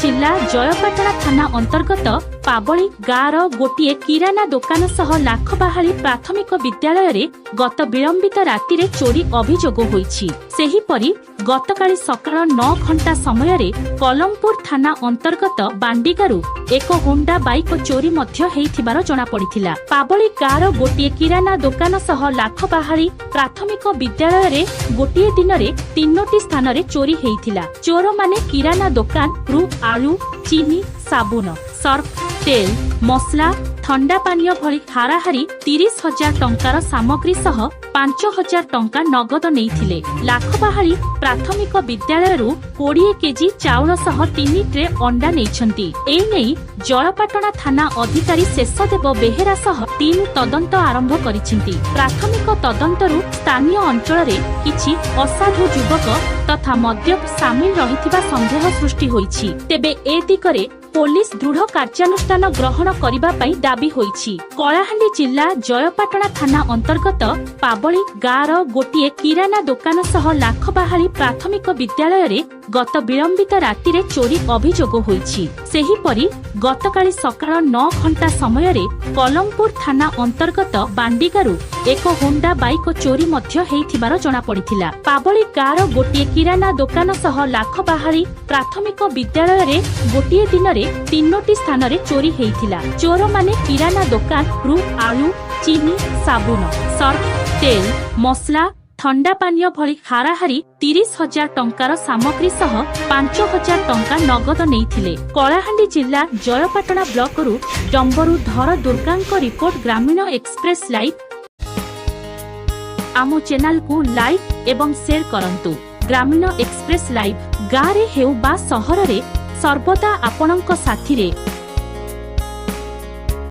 जिला जयपाटଣା थाना अंतर्गत पाबली गाँवर गोटे किराना दुकान सह लाखबाहाली प्राथमिक विद्यालय रे गत विलंबित राति रे चोरी अभियोग होईछि। सेहीपरि गतकाली सकाळ 9 घंटा समय रे कलमपुर थाना अंतर्गत बांडिगारू एक होंडा बाइक चोरी मध्य हेइथिबार जणा पड़िथिला। पाबली गाँवर गोटे किराना दुकान सह लाखबाहाली प्राथमिक विद्यालय रे गोटे दिन रे 3टी स्थान रे चोरी हेइथिला। चोर माने किराना दुकान रु आलू, चीनी, साबुन, सर्फ, तेल, मसला, ठंडा पानीय भली हाराहारी 30,000 टंकार सामग्री सह 5,000 टंका नगद नैथिले। लाखबाहाली प्राथमिक विद्यालय 20 केजी चाउल सह 3 ट्रे अंडा नैछंती। ए नेई जयपाटଣା थाना अधिकारी शेषदेव बेहेरा सह टीम तदंत आरंभ करिसेंती। प्राथमिक तदंतरु स्थानीय अंचल रे किछि असाधु युवक तथा मद्यप सामिल रहिथिबा संदेह सृष्टि होईछि। तेबे ए दिगरे पुलिस दृढ़ कार्यानुष्ठान ग्रहण करिबा पई दाबी होईछि। कलाहांडी जिला जयपाटଣା थाना अंतर्गत पाबली गाँवर गोटे किराना दुकान सह लाखबाहाली प्राथमिक विद्यालय रे गत विलंबित राति रे चोरी अभियोग होईछि। सेहीपरि गतकाली सकाळ 9 घंटा समय रे कलमपुर थाना अंतर्गत बांडिगारू एक होंडा बाइक चोरी मध्य हेइथिबार जणा पड़िथिला। पाबली गाँवर गोटे किराना दुकान सह लाखबाहाली प्राथमिक विद्यालय रे गोटे दिन रे 3टी स्थान रे चोरी हेइथिला। चोर माने किराना दुकान रु आलू, चीनी, साबुन, सर्फ, तेल, मसला, ठंडा पानीय भली हाराहारी 30,000 टंकार सामग्री सह 5,000 टंका नगद नैथिले। कलाहांडी जिला जयपाटଣା ब्लॉक रु डंबरू धर दुर्गांक रिपोर्ट ग्रामीण एक्सप्रेस लाइव। आमो चैनल को लाइक एवं शेयर करंतु। ग्रामीण एक्सप्रेस लाइव गाँव रे हेउ बा सहर रे सर्वदा आपणक साथी रे।